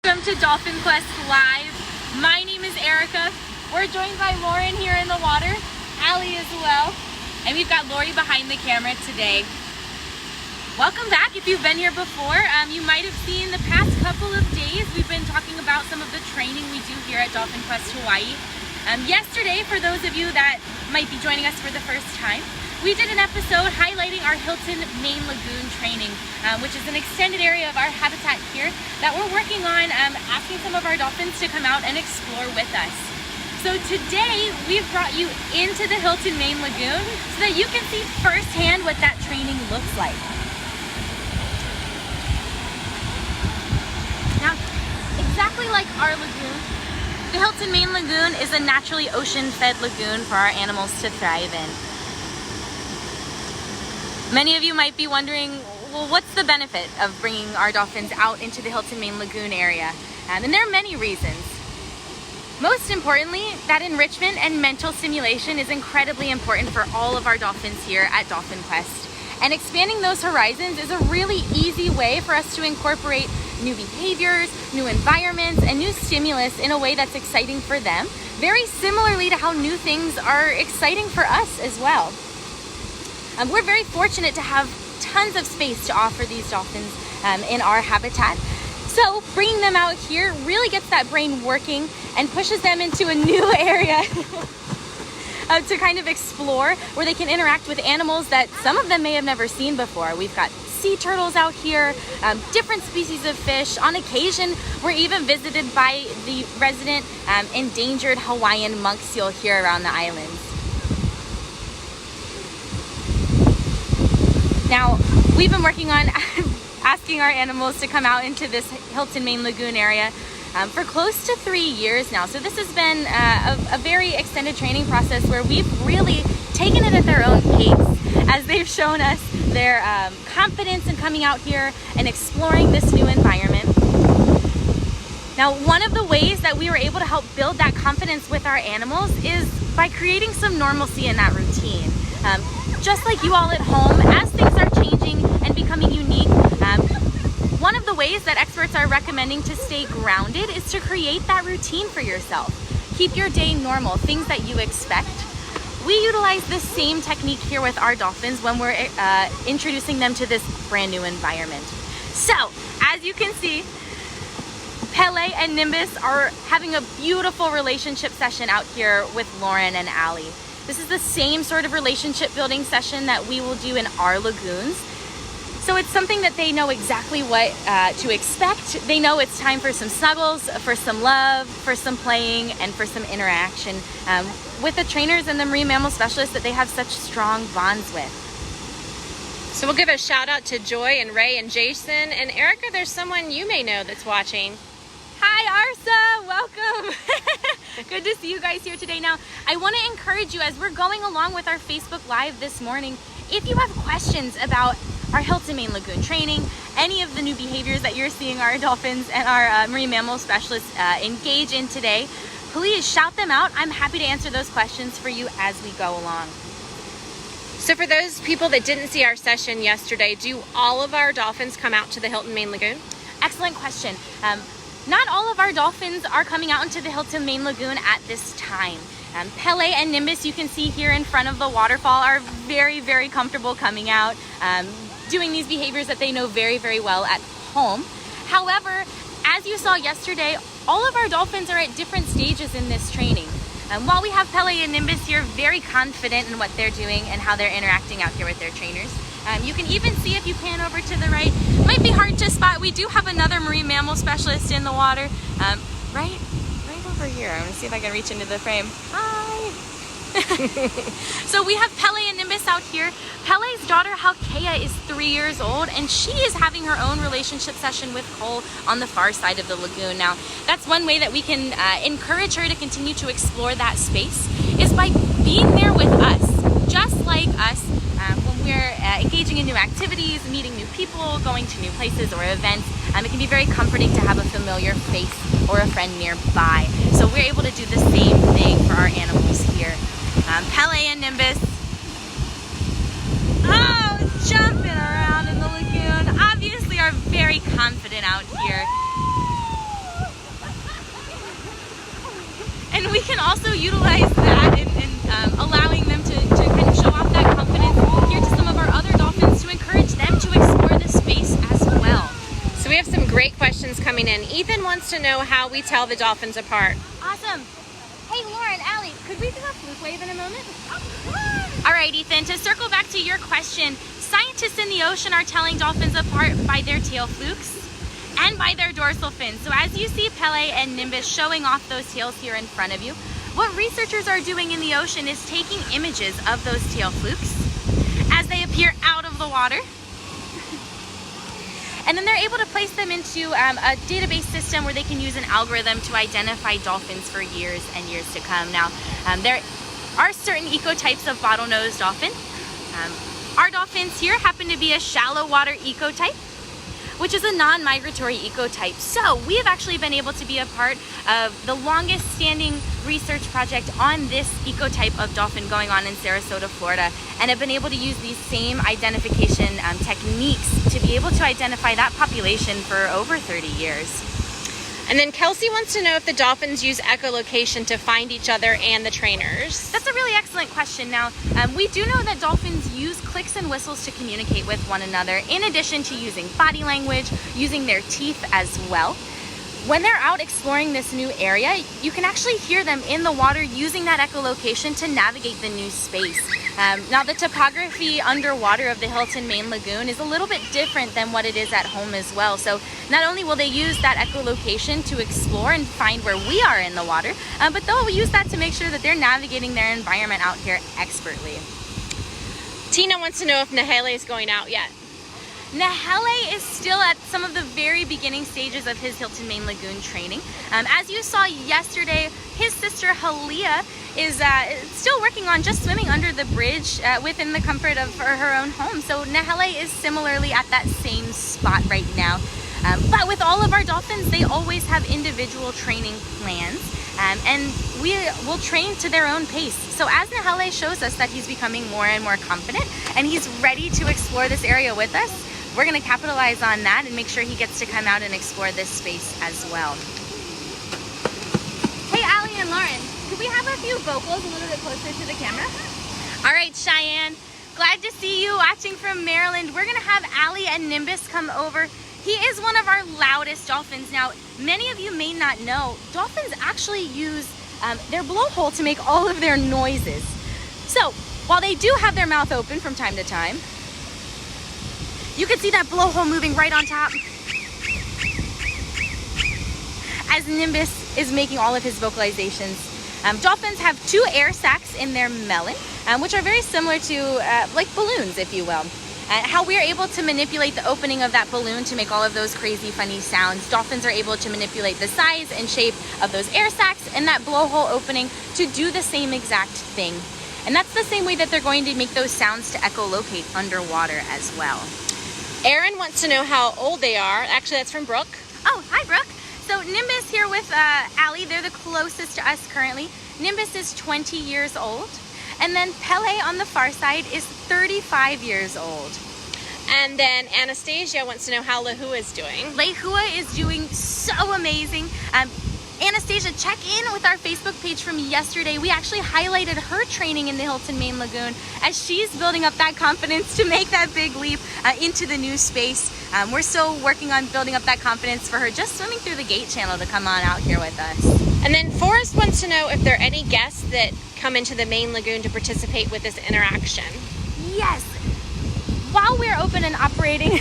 Welcome to Dolphin Quest Live. My name is Erica. We're joined by Lauren here in the water, Allie as well, and we've got Lori behind the camera today. Welcome back. If you've been here before, you might have seen the past couple of days we've been talking about some of the training we do here at Dolphin Quest Hawaii. Yesterday, for those of you that might be joining us for the first time, we did an episode highlighting our Hilton Main Lagoon training, which is an extended area of our habitat here that we're working on asking some of our dolphins to come out and explore with us. So today, we've brought you into the Hilton Main Lagoon so that you can see firsthand what that training looks like. Now, exactly like our lagoon, the Hilton Main Lagoon is a naturally ocean-fed lagoon for our animals to thrive in. Many of you might be wondering, well, what's the benefit of bringing our dolphins out into the Hilton Main Lagoon area? And there are many reasons. Most importantly, that enrichment and mental stimulation is incredibly important for all of our dolphins here at Dolphin Quest. And expanding those horizons is a really easy way for us to incorporate new behaviors, new environments, and new stimulus in a way that's exciting for them, very similarly to how new things are exciting for us as well. We're very fortunate to have tons of space to offer these dolphins in our habitat. So bringing them out here really gets that brain working and pushes them into a new area to kind of explore, where they can interact with animals that some of them may have never seen before. We've got sea turtles out here, different species of fish. On occasion, we're even visited by the resident endangered Hawaiian monk seal here around the islands. Now, we've been working on asking our animals to come out into this Hilton Main Lagoon area for close to 3 years now. So this has been a very extended training process where we've really taken it at their own pace as they've shown us their confidence in coming out here and exploring this new environment. Now, one of the ways that we were able to help build that confidence with our animals is by creating some normalcy in that routine. Just like you all at home, as things are changing and becoming unique, one of the ways that experts are recommending to stay grounded is to create that routine for yourself. Keep your day normal, things that you expect. We utilize the same technique here with our dolphins when we're introducing them to this brand new environment. So, as you can see, Pele and Nimbus are having a beautiful relationship session out here with Lauren and Allie. This is the same sort of relationship building session that we will do in our lagoons. So it's something that they know exactly what to expect. They know it's time for some snuggles, for some love, for some playing, and for some interaction with the trainers and the marine mammal specialists that they have such strong bonds with. So we'll give a shout out to Joy and Ray and Jason. And Erica, there's someone you may know that's watching. Hi Arsa, welcome. Good to see you guys here today. Now, I want to encourage you as we're going along with our Facebook Live this morning, if you have questions about our Hilton Main Lagoon training, any of the new behaviors that you're seeing our dolphins and our marine mammal specialists engage in today, please shout them out. I'm happy to answer those questions for you as we go along. So for those people that didn't see our session yesterday, do all of our dolphins come out to the Hilton Main Lagoon? Excellent question. Not all of our dolphins are coming out into the Hilton Main Lagoon at this time. Pele and Nimbus, you can see here in front of the waterfall, are very, very comfortable coming out, doing these behaviors that they know very, very well at home. However, as you saw yesterday, all of our dolphins are at different stages in this training. While we have Pele and Nimbus here very confident in what they're doing and how they're interacting out here with their trainers, you can even see, if you pan over to the right, it might be hard to spot, we do have another marine mammal specialist in the water, right over here. I'm gonna see if I can reach into the frame. Hi! So we have Pele and Nimbus out here. Pele's daughter Halkeia is 3 years old, and she is having her own relationship session with Cole on the far side of the lagoon. Now, that's one way that we can encourage her to continue to explore that space, is by being there with us, just like us when we're engaging in new activities, meeting new people, going to new places or events. It can be very comforting to have a familiar face or a friend nearby. So we're able to do the same thing for our animals here. Pele and Nimbus, jumping around. confident out here. we can also utilize that in allowing them to kind of show off that confidence here to some of our other dolphins to encourage them to explore the space as well. So we have some great questions coming in. Ethan wants to know how we tell the dolphins apart. Awesome. Hey, Lauren, Allie, could we do a fluke wave in a moment? All right, Ethan, to circle back to your question, scientists in the ocean are telling dolphins apart by their tail flukes and by their dorsal fins. So as you see Pele and Nimbus showing off those tails here in front of you, what researchers are doing in the ocean is taking images of those tail flukes as they appear out of the water. And then they're able to place them into a database system where they can use an algorithm to identify dolphins for years and years to come. Now, there are certain ecotypes of bottlenose dolphin. Our dolphins here happen to be a shallow water ecotype, which is a non-migratory ecotype. So we have actually been able to be a part of the longest standing research project on this ecotype of dolphin going on in Sarasota, Florida, and have been able to use these same identification techniques to be able to identify that population for over 30 years. And then Kelsey wants to know if the dolphins use echolocation to find each other and the trainers. That's a really excellent question. Now, we do know that dolphins use clicks and whistles to communicate with one another, in addition to using body language, using their teeth as well. When they're out exploring this new area, you can actually hear them in the water using that echolocation to navigate the new space. Now, the topography underwater of the Hilton Main Lagoon is a little bit different than what it is at home as well. So not only will they use that echolocation to explore and find where we are in the water, but they'll use that to make sure that they're navigating their environment out here expertly. Tina wants to know if Nahele is going out yet. Nahele is still at some of the very beginning stages of his Hilton Main Lagoon training. As you saw yesterday, his sister Halia is still working on just swimming under the bridge within the comfort of her own home. So Nahele is similarly at that same spot right now. But with all of our dolphins, they always have individual training plans. And we will train to their own pace. So as Nahele shows us that he's becoming more and more confident and he's ready to explore this area with us, we're gonna capitalize on that and make sure he gets to come out and explore this space as well. Hey, Allie and Lauren, could we have a few vocals a little bit closer to the camera? All right, Cheyenne, glad to see you watching from Maryland. We're gonna have Allie and Nimbus come over. He is one of our loudest dolphins. Now, many of you may not know, dolphins actually use their blowhole to make all of their noises. So, while they do have their mouth open from time to time, you can see that blowhole moving right on top as Nimbus is making all of his vocalizations. Dolphins have 2 air sacs in their melon, which are very similar to like balloons, if you will. How we are able to manipulate the opening of that balloon to make all of those crazy funny sounds. Dolphins are able to manipulate the size and shape of those air sacs and that blowhole opening to do the same exact thing. And that's the same way that they're going to make those sounds to echolocate underwater as well. Aaron wants to know how old they are. Actually, that's from Brooke. Oh, hi, Brooke. So Nimbus here with Allie, they're the closest to us currently. Nimbus is 20 years old. And then Pele on the far side is 35 years old. And then Anastasia wants to know how Lahua is doing. Lahua is doing so amazing. Anastasia, check in with our Facebook page from yesterday. We actually highlighted her training in the Hilton Main Lagoon as she's building up that confidence to make that big leap into the new space. We're still working on building up that confidence for her just swimming through the gate channel to come on out here with us. And then Forrest wants to know if there are any guests that come into the main lagoon to participate with this interaction. Yes. While we're open and operating,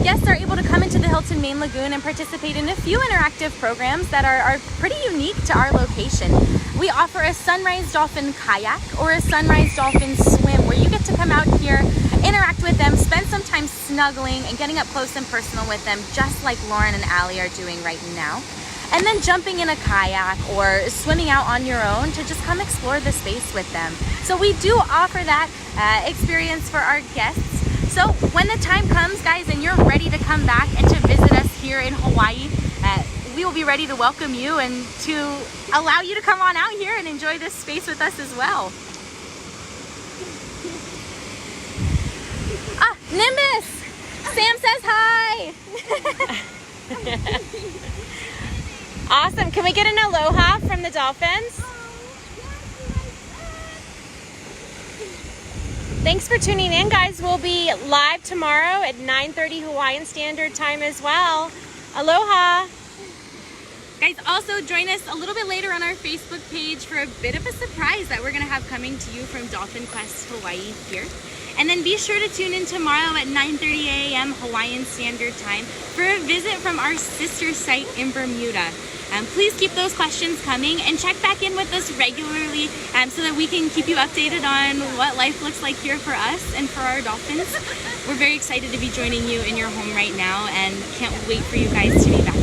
guests are able to come into the Hilton Main Lagoon and participate in a few interactive programs that are pretty unique to our location. We offer a sunrise dolphin kayak or a sunrise dolphin swim where you get to come out here, interact with them, spend some time snuggling and getting up close and personal with them, just like Lauren and Allie are doing right now. And then jumping in a kayak or swimming out on your own to just come explore the space with them. So we do offer that experience for our guests. So when the time comes, guys, and you're ready to come back and to visit us here in Hawaii, we will be ready to welcome you and to allow you to come on out here and enjoy this space with us as well. Ah, Nimbus! Sam says hi! Awesome. Can we get an aloha from the dolphins? Thanks for tuning in, guys. We'll be live tomorrow at 9:30 Hawaiian Standard Time as well. Aloha. Guys, also join us a little bit later on our Facebook page for a bit of a surprise that we're going to have coming to you from Dolphin Quest Hawaii here. And then be sure to tune in tomorrow at 9:30 a.m. Hawaiian Standard Time for a visit from our sister site in Bermuda. Please keep those questions coming and check back in with us regularly so that we can keep you updated on what life looks like here for us and for our dolphins. We're very excited to be joining you in your home right now and can't wait for you guys to be back.